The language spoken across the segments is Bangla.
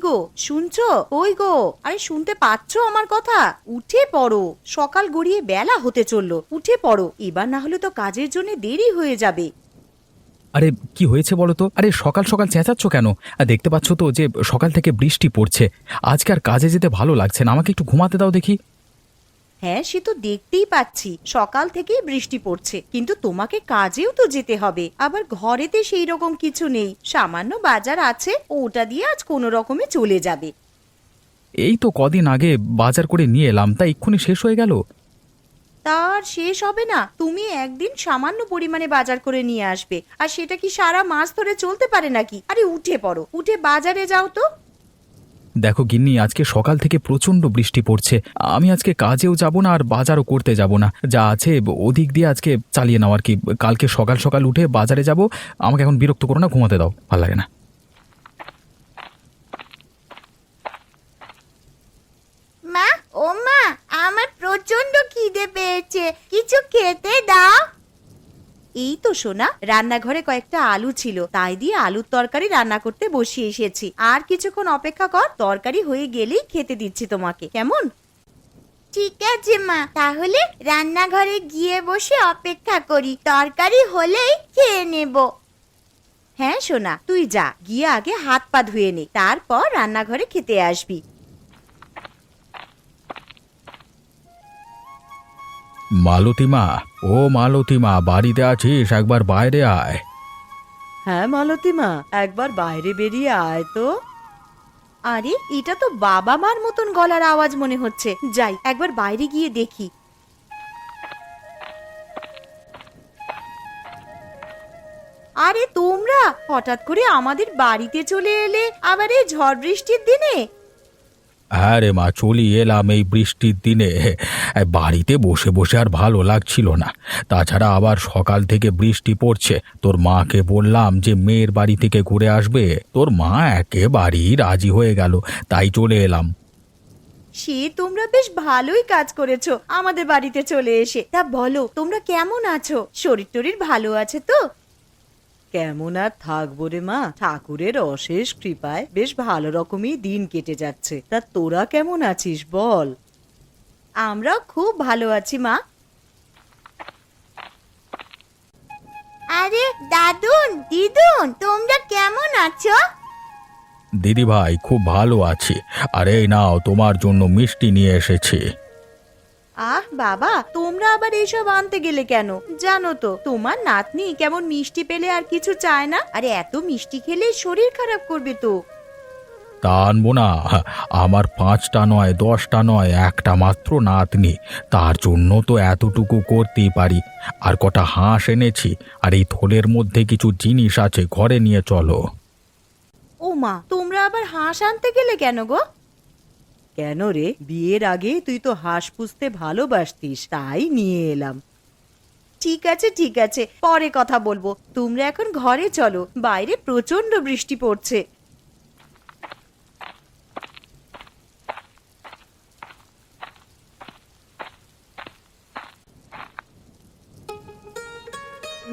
গো, শুনছো? ওই গো, আরে শুনতে পাচ্ছো আমার কথা? উঠে পড়ো, সকাল গড়িয়ে বেলা হতে চললো, উঠে পড়ো, এবার না হলে তো কাজের জন্য দেরি হয়ে যাবে। আরে কি হয়েছে বলো তো? আরে সকাল সকাল চেঁচাচ্ছ কেন? দেখতে পাচ্ছ তো যে সকাল থেকে বৃষ্টি পড়ছে। আজকে আর কাজে যেতে ভালো লাগছে না, আমাকে একটু ঘুমাতে দাও দেখি। হ্যাঁ, সে তো দেখতেই পাচ্ছি, সকাল থেকেই বৃষ্টি পড়ছে, কিন্তু তোমাকে কাজেও তো যেতে হবে। আবার ঘরেতে সেই রকম কিছু নেই, সামান্য বাজার আছে, ওটা দিয়ে আজ কোনো রকমে চলে যাবে। এই তো কদিন আগে বাজার করে নিয়ে এলাম, তা এক্ষুনি শেষ হয়ে গেল। তার শেষ হবে না? তুমি একদিন সামান্য পরিমাণে বাজার করে নিয়ে আসবে, আর সেটা কি সারা মাস ধরে চলতে পারে নাকি? আরে উঠে পড়ো, উঠে বাজারে যাও তো। দেখো গিন্নি, আজকে সকাল থেকে প্রচণ্ড বৃষ্টি পড়ছে। আমি আজকে কাজেও যাব না আর বাজারও করতে যাব না, যা আছে ওদিক দিয়ে আজকে চালিয়ে নাও আর কি। কালকে সকাল সকাল উঠে বাজারে যাব। আমাকে এখন বিরক্ত করো না, ঘুমাতে দাও, ভালো লাগে না। মা, ও মা, আমার প্রচন্ড খিদে পেয়েছে, কিছু খেতে দাও। এই তো সোনা, রান্নাঘরে কয়েকটা আলু ছিল, তাই দিয়ে আলুর তরকারি রান্না করতে বসিয়ে এসেছি। আর কিছুক্ষণ অপেক্ষা কর, তরকারি হয়ে গেলেই খেতে দিচ্ছি তোমাকে, কেমন? ঠিক আছে মা, তাহলে রান্নাঘরে গিয়ে বসে অপেক্ষা করি, তরকারি হলেই খেয়ে নেব। হ্যাঁ সোনা, তুই যা, গিয়ে আগে হাত পা ধুয়ে নে, তারপর রান্নাঘরে খেতে আসবি। মালতীমা, ও মালতীমা, বাড়িতে আছিস? একবার বাইরে আয়। হ্যাঁ মালতীমা, একবার বাইরে বেরিয়ে আয় তো। আরে এটা তো বাবা মার মতন গলার আওয়াজ মনে হচ্ছে, যাই একবার বাইরে গিয়ে দেখি। আরে তোমরা হঠাৎ করে আমাদের বাড়িতে চলে এলে, আবার এই ঝড় বৃষ্টির দিনে? হ্যাঁ রে মা, চলি এলাম এই বৃষ্টির দিনে। বাড়িতে বসে বসে আর ভালো লাগছিল না। তাছাড়া আবার সকাল থেকে বৃষ্টি পড়ছে। তোর মাকে বললাম যে মেয়ের বাড়ি থেকে ঘুরে আসবে, তোর মা একেবারেই রাজি হয়ে গেল, তাই চলে এলাম। সে তোমরা বেশ ভালোই কাজ করেছো আমাদের বাড়িতে চলে এসে। তা বলো, তোমরা কেমন আছো? শরীর টরীর ভালো আছে তো? কেমন আর থাকবো রে মা, ঠাকুরের অশেষ কৃপায় বেশ ভালো রকমই দিন কেটে যাচ্ছে। তা তোরা কেমন আছিস বল? আমরাও খুব ভালো আছি মা। আরে দাদুন, দিদুন, তোমরা কেমন আছো? দিদি ভাই, খুব ভালো আছি। আর এই নাও, তোমার জন্য মিষ্টি নিয়ে এসেছি। আহ বাবা, তোমরা আবার এইসব আনতে গেলে কেন? জানো তো তোমার নাতনি কেমন মিষ্টি পেলে আর কিছু চায় না, আরে এত মিষ্টি খেলে শরীর খারাপ করবে তো। তা আনবো না? আমার 5টা নয়, 10টা নয়, একটা মাত্র নাতনি, তার জন্য তো এতটুকু করতেই পারি। আর কটা হাঁস এনেছি, আর এই থলের মধ্যে কিছু জিনিস আছে, ঘরে নিয়ে চলো। ও মা, তোমরা আবার হাঁস আনতে গেলে কেন গো? কেন রে, বিয়ের আগে তুই তো হাঁস পুষতে ভালোবাসতিস, তাই নিয়ে এলাম। ঠিক আছে ঠিক আছে, পরে কথা বলবো, তোমরা এখন ঘরে চলো, বাইরে প্রচন্ড বৃষ্টি পড়ছে।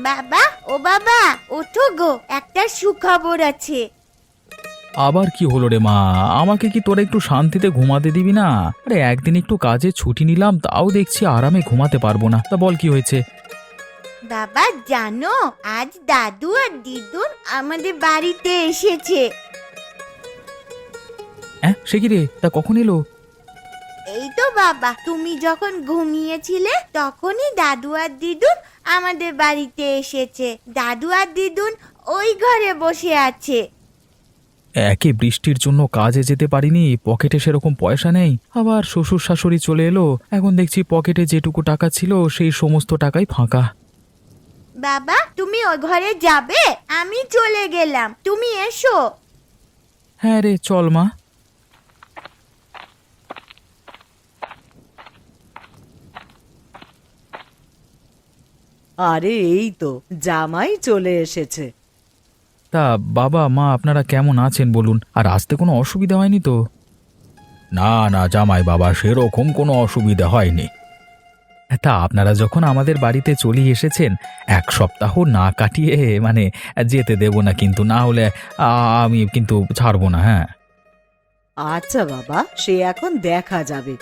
বাবা, ও বাবা, ওঠো গো, একটা সুখবর আছে। আবার কি হলো রে মা? আমাকে কি তোরা একটু শান্তিতে ঘুমাতে দিবি না? আরে একদিন একটু কাজে ছুটি নিলাম, তাও দেখছি আরামে ঘুমাতে পারবো না। তা বল কি হয়েছে? বাবা জানো, আজ দাদু আর দিদুন আমাদের বাড়িতে এসেছে। হ্যাঁ, সে কি রে? তা কখন এলো? এই তো বাবা, তুমি যখন ঘুমিয়েছিলে তখনই দাদু আর দিদুন আমাদের বাড়িতে এসেছে। দাদু আর দিদুন ওই ঘরে বসে আছে। একে বৃষ্টির জন্য কাজে যেতে পারিনি, পকেটে সেরকম পয়সা নেই, আবার শ্বশুর শাশুড়ি চলে এলো, এখন দেখছি পকেটে যেটুকু টাকা ছিল সেই সমস্ত টাকাই ফাঁকা। বাবা, তুমি ওই ঘরে যাবে? আমি চলে গেলাম, তুমি এসো। হ্যাঁ রে, চল মা। আরে এই তো জামাই চলে এসেছে। তা বাবা মা আপনারা কেমন আছেন বলুন? আর আসতে কোনো অসুবিধা হয়নি তো? না না জামাই বাবা, সেরকম কোনো অসুবিধা হয়নি। তা আপনারা যখন আমাদের বাড়িতে চলে এসেছেন, 1 সপ্তাহ না কাটিয়ে যেতে দেব না কিন্তু, না হলে আমি কিন্তু ছাড়বো না। হ্যাঁ, আচ্ছা বাবা, সে এখন দেখা যাবে।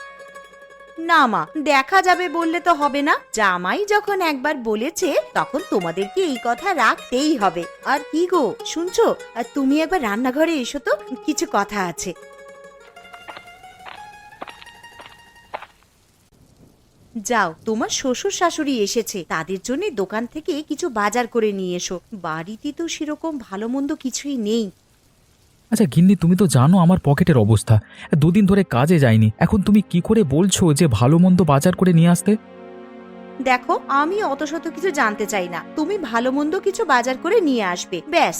না মা, দেখা যাবে বললে তো হবে না। জামাই যখন একবার বলেছে তখন তোমাদেরকে এই কথা রাখতেই হবে। আর কি গো শুনছো, তুমি একবার রান্নাঘরে এসো তো, কিছু কথা আছে। যাও, তোমার শ্বশুর শাশুড়ি এসেছে, তাদের জন্য দোকান থেকে কিছু বাজার করে নিয়ে এসো। বাড়িতে তো সেরকম ভালো মন্দ কিছুই নেই। আচ্ছা গিন্নি, তুমি তো জানো আমার পকেটের অবস্থা, দুদিন ধরে কাজে যাইনি। এখন তুমি কি করে বলছো যে ভালো মন্দ বাজার করে নিয়ে আসতে? দেখো, আমি অত শত কিছু জানতে চাই না, তুমি ভালো মন্দ কিছু বাজার করে নিয়ে আসবে, ব্যাস।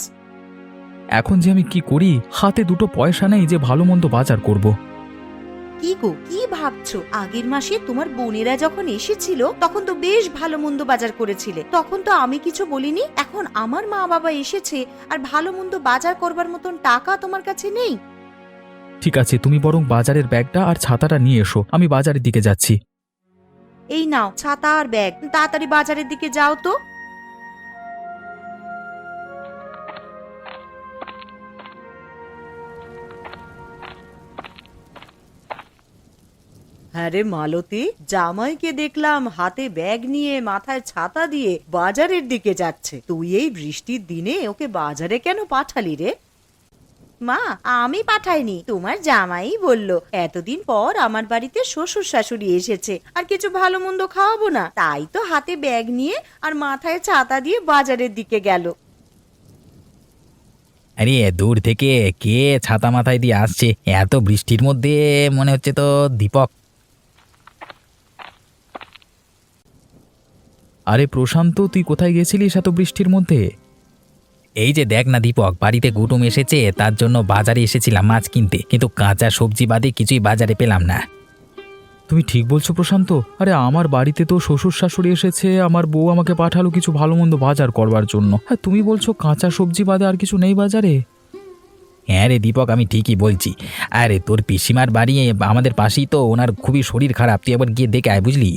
এখন যে আমি কি করি, হাতে দুটো পয়সা নেই যে ভালো মন্দ বাজার করব। কি গো, কি ভাবছো? আগের মাসে তোমার বোনেরা যখন এসেছিল তখন তো বেশ ভালো মন্দ বাজার করেছিলে, তখন তো আমি কিছু বলিনি। এখন আমার মা বাবা এসেছে আর ভালো মন্দ বাজার করবার মতন টাকা তোমার কাছে নেই। ঠিক আছে, তুমি বরং বাজারের ব্যাগটা আর ছাতাটা নিয়ে এসো, আমি বাজারের দিকে যাচ্ছি। এই নাও ছাতা আর ব্যাগ, তাড়াতাড়ি বাজারের দিকে যাও তো। আরে মালতী, জামাইকে দেখলাম হাতে ব্যাগ নিয়ে মাথায় ছাতা দিয়ে বাজারের দিকে যাচ্ছে। তুই এই বৃষ্টির দিনে ওকে বাজারে কেন পাঠালি রে? মা, আমি পাঠাইনি, তোমার জামাই বলল এতদিন পর আমার বাড়িতে শ্বশুর শাশুড়ি এসেছে, আর কিছু ভালো মন্দ খাওয়াবো না, তাই তো হাতে ব্যাগ নিয়ে আর মাথায় ছাতা দিয়ে বাজারের দিকে গেল। আরে দূর থেকে কে ছাতা মাথায় দিয়ে আসছে এত বৃষ্টির মধ্যে? মনে হচ্ছে তো দীপক। আরে প্রশান্ত, তুই কোথায় গেছিলিস এত বৃষ্টির মধ্যে? এই যে দেখ না দীপক, বাড়িতে কুটুম এসেছে, তার জন্য বাজারে এসেছিলাম মাছ কিনতে, কিন্তু কাঁচা সবজি বাদে কিছুই বাজারে পেলাম না। তুমি ঠিক বলছো প্রশান্ত। আরে আমার বাড়িতে তো শ্বশুর শাশুড়ি এসেছে, আমার বউ আমাকে পাঠালো কিছু ভালো মন্দ বাজার করবার জন্য। হ্যাঁ, তুমি বলছো কাঁচা সবজি বাদে আর কিছু নেই বাজারে? হ্যাঁ রে দীপক, আমি ঠিকই বলছি। আরে তোর পিসিমার বাড়ি আমাদের পাশেই তো, ওনার খুবই শরীর খারাপ, তুই একবার গিয়ে দেখে আয়, বুঝলি?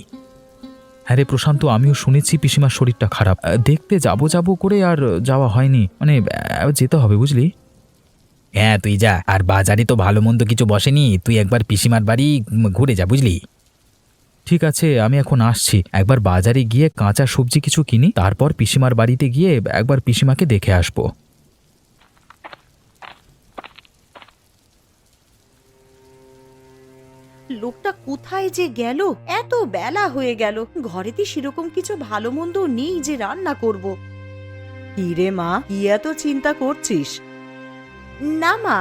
হ্যাঁ রে প্রশান্ত, আমিও শুনেছি পিসিমার শরীরটা খারাপ। দেখতে যাব করে আর যাওয়া হয়নি, মানে যেতে হবে, বুঝলি? হ্যাঁ তুই যা, আর বাজারে তো ভালো মন্দ কিছু বসেনি, তুই একবার পিসিমার বাড়ি ঘুরে যা, বুঝলি? ঠিক আছে, আমি এখন আসছি। একবার বাজারে গিয়ে কাঁচা সবজি কিছু কিনি, তারপর পিসিমার বাড়িতে গিয়ে একবার পিসিমাকে দেখে আসবো। লোকটা কোথায় যে গেল? এত বেলা হয়ে গেল, ঘরেতে সেরকম কিছু ভালো মন্দ নেই যে রান্না করব। কি রে মা, কি এত চিন্তা করছিস? না মা,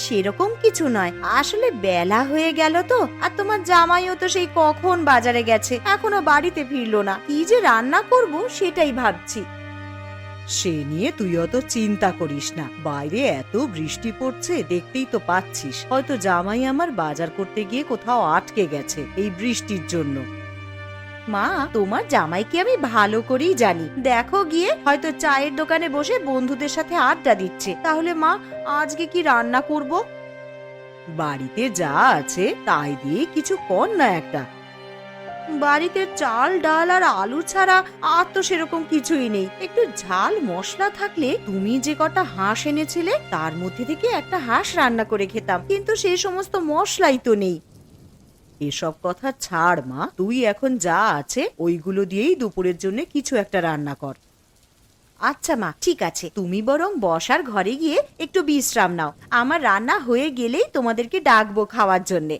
সেরকম কিছু নয়, আসলে বেলা হয়ে গেল তো, আর তোমার জামাইও তো সেই কখন বাজারে গেছে, এখনো বাড়িতে ফিরলো না। কি যে রান্না করব সেটাই ভাবছি। সে নিয়ে তুই অত চিন্তা করিস না, বাইরে এত বৃষ্টি পড়ছে দেখতেই তো পাচ্ছিস, হয়তো জামাই আমার বাজার করতে গিয়ে কোথাও আটকে গেছে এই বৃষ্টির জন্য। মা, তোমার জামাইকে আমি ভালো করেই জানি, দেখো গিয়ে হয়তো চায়ের দোকানে বসে বন্ধুদের সাথে আড্ডা দিচ্ছে। তাহলে মা, আজকে কি রান্না করব? বাড়িতে যা আছে তাই দিয়ে কিছু কর না একটা। বাড়িতে চাল ডাল আর আলু ছাড়া আর তো সেরকম কিছুই নেই। একটু ঝাল মশলা থাকলে, তুমি যে কটা হাঁস এনেছিলে তার মধ্যে থেকে একটা হাঁস রান্না করে খেতাম, কিন্তু সেই সমস্ত মশলাই তো নেই। এসব কথা ছাড় মা, তুই এখন যা আছে ওইগুলো দিয়েই দুপুরের জন্য কিছু একটা রান্না কর। আচ্ছা মা, ঠিক আছে, তুমি বরং বসার ঘরে গিয়ে একটু বিশ্রাম নাও, আমার রান্না হয়ে গেলেই তোমাদেরকে ডাকবো খাওয়ার জন্যে।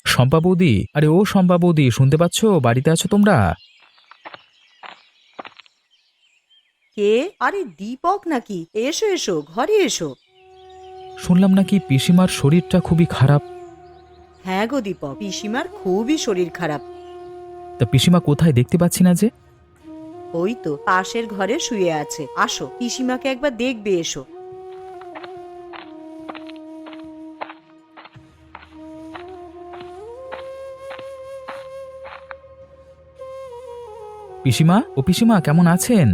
শম্পা বৌদি, আরে ও শম্পা বৌদি, শুনতে পাচ্ছ? বাড়িতে আছো তোমরা? কে? আরে দীপক নাকি? এসো এসো, ঘরে এসো। শুনলাম নাকি পিসিমার শরীরটা খুবই খারাপ। হ্যাঁ গো দীপক, পিসিমার খুবই শরীর খারাপ। তা পিসিমা কোথায়, দেখতে পাচ্ছি না যে? ওই তো পাশের ঘরে শুয়ে আছে, আসো পিসিমাকে একবার দেখবে এসো। পিসিমা, ও পিসিমা, কেমন আছেন?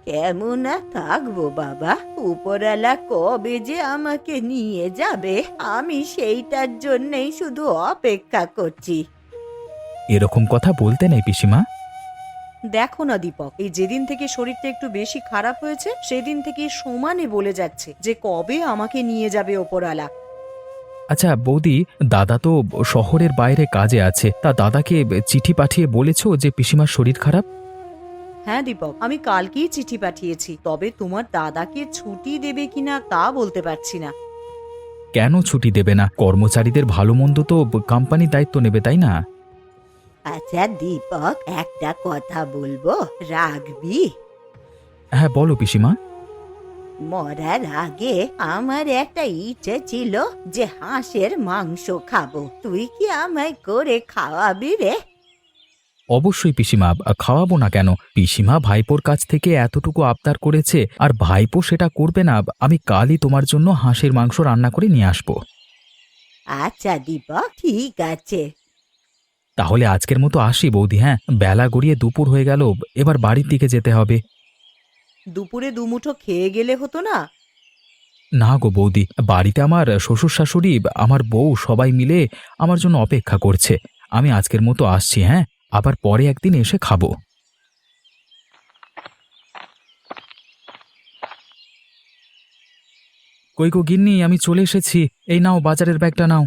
কেমন আর থাকবো বাবা, উপরওয়ালা কবে যে আমাকে নিয়ে যাবে আমি সেইটার জন্যই শুধু অপেক্ষা করছি। এরকম কথা বলতে নেই পিসিমা। দেখো না দীপক, এই যেদিন থেকে শরীরটা একটু বেশি খারাপ হয়েছে সেদিন থেকে সমানে বলে যাচ্ছে যে কবে আমাকে নিয়ে যাবে ওপরওয়ালা। আচ্ছা বৌদি, দাদা তো শহরের বাইরে কাজে আছে, তা দাদাকে চিঠি পাঠিয়ে বলেছো যে পিসিমার শরীর খারাপ? হ্যাঁ দীপক, আমি কালকেই চিঠি পাঠিয়েছি, তবে তোমার দাদাকে ছুটি দেবে কিনা তা বলতে পারছি না। কেন ছুটি দেবে না? কর্মচারীদের ভালো মন্দ তো কোম্পানির দায়িত্ব নেবে, তাই না? আচ্ছা দীপক, একটা কথা বলবো, রাখবি? হ্যাঁ বলো পিসিমা। মরার আগে আমার একটা ইচ্ছে ছিল যে হাঁসের মাংস খাবো, তুই কি আমায় করে খাওয়াবি রে? অবশ্যই পিসিমা, খাওয়াবো না কেন? পিসিমা ভাইপোর কাছ থেকে এতটুকু আবদার করেছে, আর ভাইপো সেটা করবে না? আমি কালই তোমার জন্য হাঁসের মাংস রান্না করে নিয়ে আসবো। আচ্ছা দীপক, ঠিক আছে। তাহলে আজকের মতো আসি বৌদি। হ্যাঁ, বেলা গড়িয়ে দুপুর হয়ে গেল, এবার বাড়ির দিকে যেতে হবে। দুপুরে দুমুঠো খেয়ে গেলে হতো না? না গো বৌদি, বাড়িতে আমার শ্বশুর শাশুড়ি, আমার বউ সবাই মিলে আমার জন্য অপেক্ষা করছে। আমি আজকের মতো আসছি। হ্যাঁ, আবার পরে একদিন এসে খাবো। কই গো গিন্নি, আমি চলে এসেছি। এই নাও বাজারের ব্যাগটা নাও।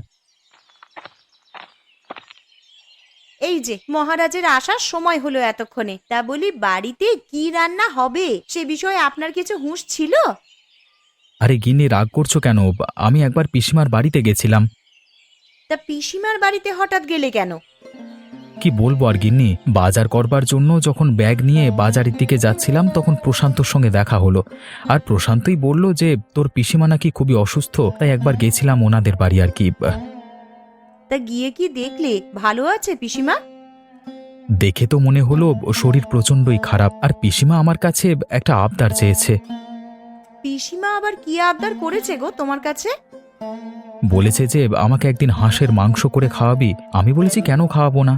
এই যে মহারাজের আসার সময় হলো এতক্ষণে, তা বলি বাড়িতে কি রান্না হবে সে বিষয়ে আপনার কিছু হুঁশ ছিল? আরে গিন্নি, রাগ করছো কেন? আমি একবার পিসিমার বাড়িতে গেছিলাম। তা পিসিমার বাড়িতে হঠাৎ গেলে কেন? কি বলবো আর গিন্নি, বাজার করবার জন্য যখন ব্যাগ নিয়ে বাজারের দিকে যাচ্ছিলাম তখন প্রশান্তর সঙ্গে দেখা হলো। আর প্রশান্তই বলল যে তোর পিসিমা নাকি খুবই অসুস্থ, তাই একবার গেছিলাম ওনাদের বাড়ি আর কি। তা গিয়ে কি দেখলে ভালো আছে পিসিমা? দেখে তো মনে হলো শরীর প্রচণ্ডই খারাপ, আর পিসিমা আমার কাছে একটা আবদার চেয়েছে। পিসিমা আবার কি আবদার করেছে গো তোমার কাছে? বলেছে যে আমাকে একদিন হাঁসের মাংস করে খাওয়াবি। আমি বলেছি কেন খাওয়াবো না।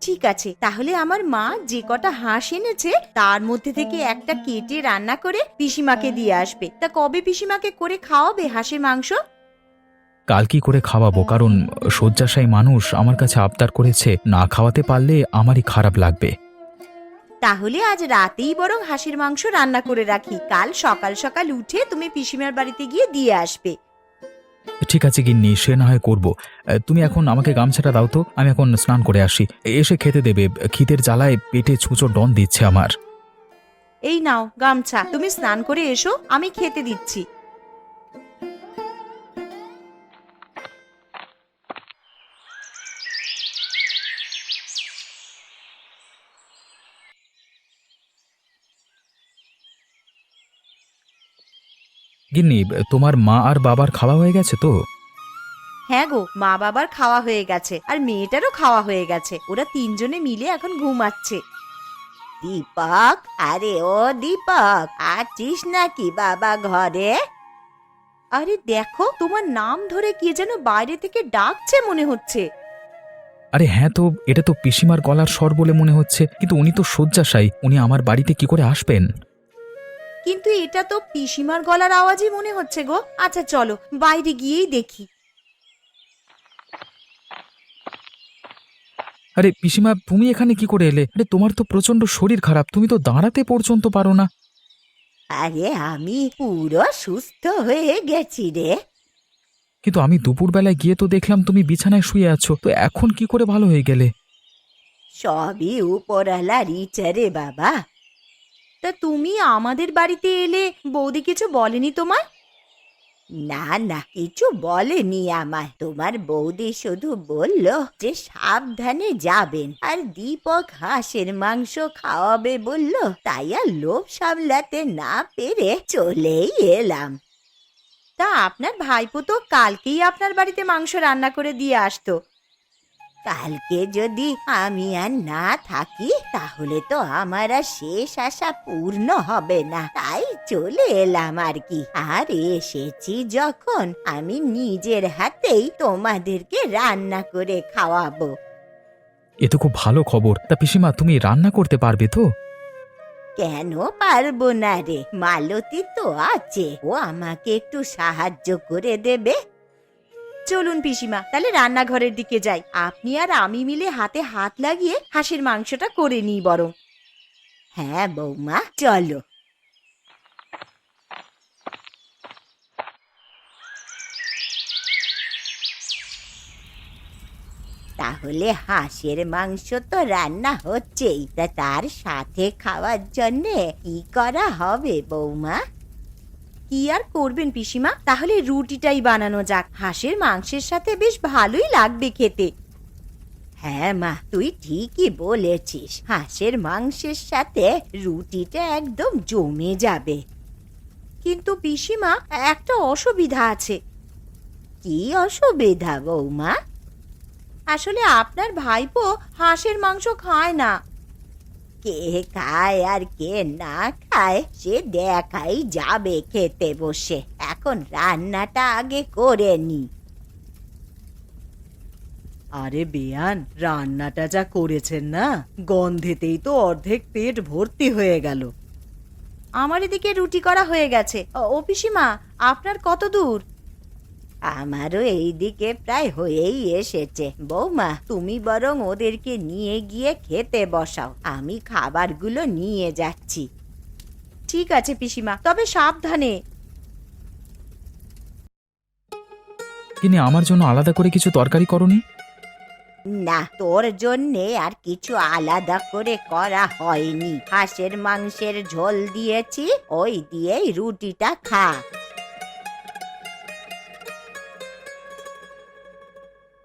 ঠিক আছে, তাহলে আমার মা যে কটা হাঁস এনেছে তার মধ্যে থেকে একটা কেটে রান্না করে পিসিমাকে দিয়ে আসবে। তা কবে পিসিমাকে করে খাওয়াবে হাঁসের মাংস? কাল কি করে খাওয়াবো, কারণ শয্যাশায়ী মানুষ আমার কাছে আবদার করেছে, না খাওয়াতে পারলে আমারই খারাপ লাগবে। তাহলে আজ রাতেই বরং হাঁসের মাংস রান্না করে রাখি, কাল সকাল সকাল উঠে তুমি পিসিমার বাড়িতে গিয়ে দিয়ে আসবে। ঠিক আছে গিন্নি, সে না হয় করবো। তুমি এখন আমাকে গামছাটা দাও তো, আমি এখন স্নান করে আসি। এসে খেতে দেবে, খিদের জ্বালায় পেটে ছুঁচো ডন দিচ্ছে আমার। এই নাও গামছা, তুমি স্নান করে এসো, আমি খেতে দিচ্ছি। গিন্নি, তোমার মা আর বাবার খাওয়া হয়ে গেছে তো? হ্যাঁ গো, মা বাবার খাওয়া হয়ে গেছে, আর মেয়েটারও খাওয়া হয়ে গেছে। ওরা তিনজনে মিলে এখন ঘুমাচ্ছে। দীপক, আরে ও দীপক, আছিস নাকি বাবা ঘরে? আরে দেখো, তোমার নাম ধরে কে যেন বাইরে থেকে ডাকছে মনে হচ্ছে। আরে হ্যাঁ, তো এটা তো পিসিমার গলার স্বর বলে মনে হচ্ছে, কিন্তু উনি তো শয্যাশায়ী, উনি আমার বাড়িতে কি করে আসবেন? কিন্তু এটা তো পিসিমার গলার আওয়াজই মনে হচ্ছে গো। আচ্ছা চলো বাইরে গিয়েই দেখি। আরে পিসিমা, তুমি এখানে কি করে এলে? আরে তোমার তো প্রচন্ড শরীর খারাপ, তুমি তো দাঁড়াতে পর্যন্ত পারো না। আরে আমি পুরো সুস্থ হয়ে গেছি রে। কিন্তু আমি দুপুরবেলায় গিয়ে তো দেখলাম তুমি বিছানায় শুয়ে আছো, তো এখন কি করে ভালো হয়ে গেলে? সবই উপরওয়ালার ইচ্ছা রে বাবা। তা তুমি আমাদের বাড়িতে এলে বৌদি কিছু বলেনি তোমায়? না না, কিছু বলেনি আমায়। তোমার বৌদি শুধু বলল যে সাবধানে যাবেন, আর দীপক হাঁসের মাংস খাওয়াবে বলল, তাই আর লোভ সামলাতে না পেরে চলেই এলাম। তা আপনার ভাইপো তো কালকেই আপনার বাড়িতে মাংস রান্না করে দিয়ে আসতো। কালকে যদি আমি আর না থাকি তাহলে তো আমার আর শেষ আশা পূর্ণ হবে না, তাই চলে এলাম আর কি। আর এসেছি যখন, আমি নিজের হাতেই তোমাদেরকে রান্না করে খাওয়াবো। এ তো খুব ভালো খবর। তা পিসিমা, তুমি রান্না করতে পারবে তো? কেন পারবো না রে, মালতী তো আছে, ও আমাকে একটু সাহায্য করে দেবে। চলুন পিসিমা, তাহলে রান্নাঘরের দিকে যাই, আপনি আর আমি মিলে হাতে হাত লাগিয়ে হাঁসের মাংসটা করে নিই বরং। হ্যাঁ বৌমা, চলো। তাহলে হাঁসের মাংস তো রান্না হচ্ছেই, তা তার সাথে খাওয়ার জন্যে কি করা হবে বৌমা? কি আর করবেন পিসিমা, তাহলে রুটিটাই বানানো যাক। হাঁসের মাংসের সাথে বেশ ভালোই লাগবে খেতে। হ্যাঁ মা, তুই ঠিকই বলেছিস, হাঁসের মাংসের সাথে রুটিটা একদম জমে যাবে। কিন্তু পিসিমা, একটা অসুবিধা আছে। কি অসুবিধা বৌমা? আসলে আপনার ভাইপো হাঁসের মাংস খায় না। কে খায় আর কে না খায় সে দেখাই যাবে খেতে বসে। এখন রান্নাটা আগে করে নি। আরে বেয়ান, রান্নাটা যা করেছেন না, গন্ধেতেই তো অর্ধেক পেট ভর্তি হয়ে গেল। আমার এদিকে রুটি করা হয়ে গেছে। ও পিসিমা, আপনার কত দূর? আমারও এইদিকে প্রায় হয়েই এসেছে। বৌমা, তুমি বরং ওদেরকে নিয়ে গিয়ে খেতে বসাও, আমি খাবারগুলো নিয়ে যাচ্ছি। ঠিক আছে পিসিমা, তবে সাবধানে। কিনে আমার জন্য আলাদা করে কিছু তরকারি করনি? না, তোর জন্যে আর কিছু আলাদা করে করা হয়নি। হাঁসের মাংসের ঝোল দিয়েছি, ওই দিয়েই রুটিটা খা।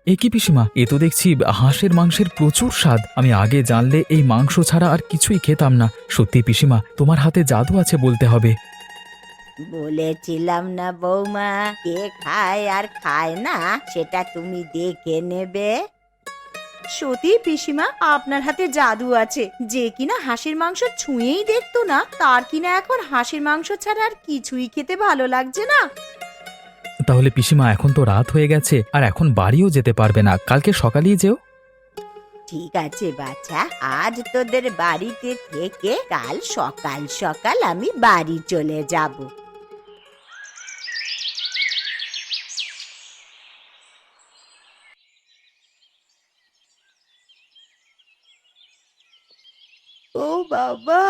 এ কি পিসিমা, এ তো দেখছি হাঁসের মাংসের প্রচুর স্বাদ। আমি আগে জানলে এই মাংস ছাড়া আর কিছুই খেতাম না। সত্যি পিসিমা, তোমার হাতে জাদু আছে বলতে হবে। বলেছিলাম না বৌমা, কে খায় আর খায় না সেটা তুমি দেখে নেবে। সত্যি পিসিমা, আপনার হাতে জাদু আছে। যে কিনা হাঁসের মাংস ছুঁয়েই দেখতো না, তার কিনা এখন হাঁসের মাংস ছাড়া আর কিছুই খেতে ভালো লাগছে না। তাহলে পিসিমা, এখন তো রাত হয়ে গেছে, আর এখন বাড়িও যেতে পারবে না, কালকে সকালেই যেও। ঠিক আছে বাচ্চা, আজ তোদের বাড়িতে থেকে কাল সকাল সকাল আমি বাড়ি চলে যাব। ও বাবা,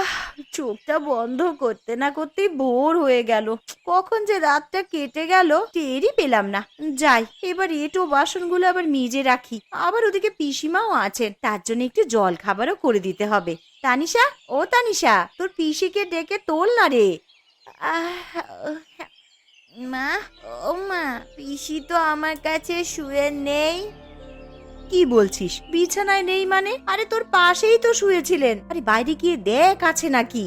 চোখটা বন্ধ করতে না করতেই ভোর হয়ে গেল। কখন যে রাতটা কেটে গেল টেরই পেলাম না। যাই, এবার এঁটো বাসনগুলো আবার মেজে রাখি। আবার ওদিকে পিসিমাও আছেন, তার জন্য একটু জল খাবারও করে দিতে হবে। তানিশা, ও তানিশা, তোর পিসিকে ডেকে তোল না রে। মা, ও মা, পিসি তো আমার কাছে শুয়ে নেই। কি বলছিস? বিছানায় নেই মানে? আরে তোর পাশেই তো শুয়েছিলেন। আরে বাইরে গিয়ে দেখ আছে নাকি।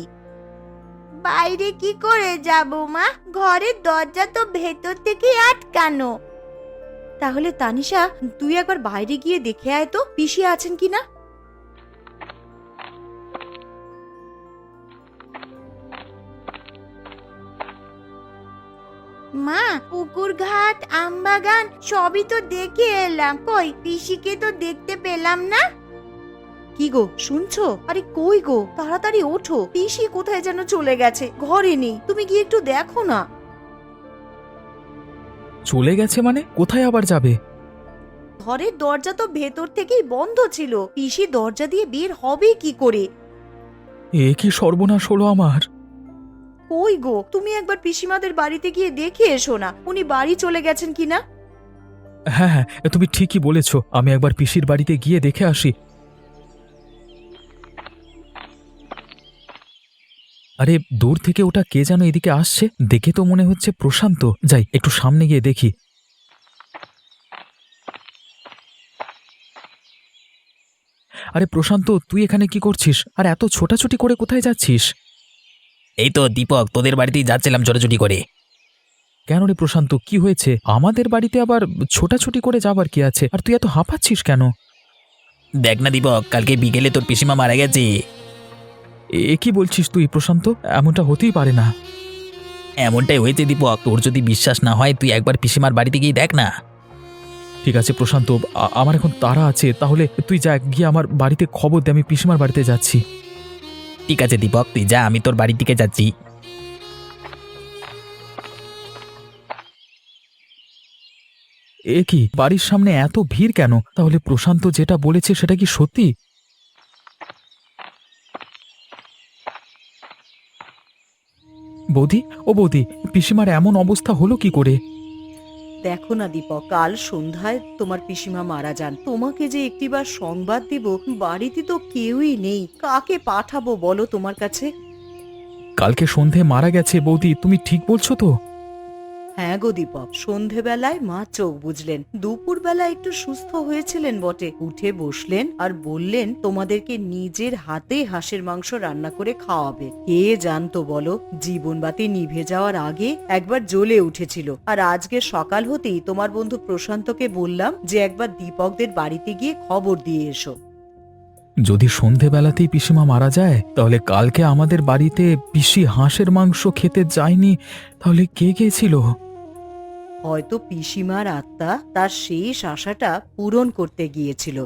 বাইরে কি করে যাব মা? ঘরের দরজা তো ভেতর থেকে আটকানো। তাহলে তানিশা, তুই একবার বাইরে গিয়ে দেখে আয় তো পিসি আছেন কিনা। মা, পুকুর ঘাট আমবাগান সবই তো দেখে এলাম, কই পিসিকে তো দেখতে পেলাম না। কি গো, শুনছো? আরে কই গো, তাড়াতাড়ি ওঠো, পিসি কোথায় যেন চলে গেছে, ঘরে নেই। তুমি গিয়ে একটু দেখো না। চলে গেছে মানে? কোথায় আবার যাবে? ঘরের দরজা তো ভেতর থেকেই বন্ধ ছিল, পিসি দরজা দিয়ে বের হবে কি করে? এ কি সর্বনাশ হলো আমার! কই গো, তুমি একবার পিসিমাদের বাড়িতে গিয়ে দেখে এসো না, উনি বাড়ি চলে গেছেন কিনা। হ্যাঁ হ্যাঁ, তুমি ঠিকই বলেছ, আমি একবার পিসির বাড়িতে গিয়ে দেখে আসি। আরে দূর থেকে ওটা কে যেন এদিকে আসছে, দেখে তো মনে হচ্ছে প্রশান্ত। যাই, একটু সামনে গিয়ে দেখি। আরে প্রশান্ত, তুই এখানে কি করছিস? আর এত ছোটাছুটি করে কোথায় যাচ্ছিস? এই তো দীপক, তোদের বাড়িতেই যাচ্ছিলাম ছোটাছুটি করে। কেন রে প্রশান্ত, কি হয়েছে? আমাদের বাড়িতে আবার ছোটাছুটি করে যাবার কি আছে? আর তুই এত হাঁপাচ্ছিস কেন? দেখ না দীপক, কালকে বিকেলে তোর পিসিমা মারা গেছে। এ কি বলছিস তুই প্রশান্ত? এমনটা হতেই পারে না। এমনটাই হয়েছে দীপক, তোর যদি বিশ্বাস না হয় তুই একবার পিসিমার বাড়িতে গিয়ে দেখ না। ঠিক আছে প্রশান্ত, আমার এখন তাড়া আছে, তাহলে তুই যা, গিয়ে আমার বাড়িতে খবর দে, আমি পিসিমার বাড়িতে যাচ্ছি। ঠিক আছে দীপক, তুই যা, আমি তোর বাড়ির দিকে যাচ্ছি। এ কি, বাড়ির সামনে এত ভিড় কেন? তাহলে প্রশান্ত যেটা বলেছে সেটা কি সত্যি? বৌদি, ও বৌদি, পিসিমার এমন অবস্থা হলো কি করে? দেখো না দীপক, কাল সন্ধ্যায় তোমার পিসিমা মারা যান। তোমাকে যে একটিবার সংবাদ দিব, বাড়িতে তো কেউই নেই, কাকে পাঠাবো বলো তোমার কাছে? কালকে সন্ধে মারা গেছে বৌদি, তুমি ঠিক বলছো তো? হ্যাঁ গো দীপক, সন্ধেবেলায় মা চোখ বুঝলেন, দুপুরবেলা একটু সুস্থ হয়েছিলেন বটে, উঠে বসলেন আর বললেন তোমাদেরকে নিজের হাতে হাঁসের মাংস রান্না করে খাওয়াবে। কে জানতো বলো, জীবনবাতি নিভে যাওয়ার আগে একবার জ্বলে উঠেছিল। আর আজকে সকাল হতেই তোমার বন্ধু প্রশান্তকে বললাম যে একবার দীপকদের বাড়িতে গিয়ে খবর দিয়ে এসো। যদি সন্ধেবেলাতেই পিসিমা মারা যায়, তাহলে কালকে আমাদের বাড়িতে পিসি হাঁসের মাংস খেতে যায়নি, তাহলে কে গিয়েছিল? হয়তো পিসিমার আত্মা তার শেষ আশাটা পূরণ করতে গিয়েছিল।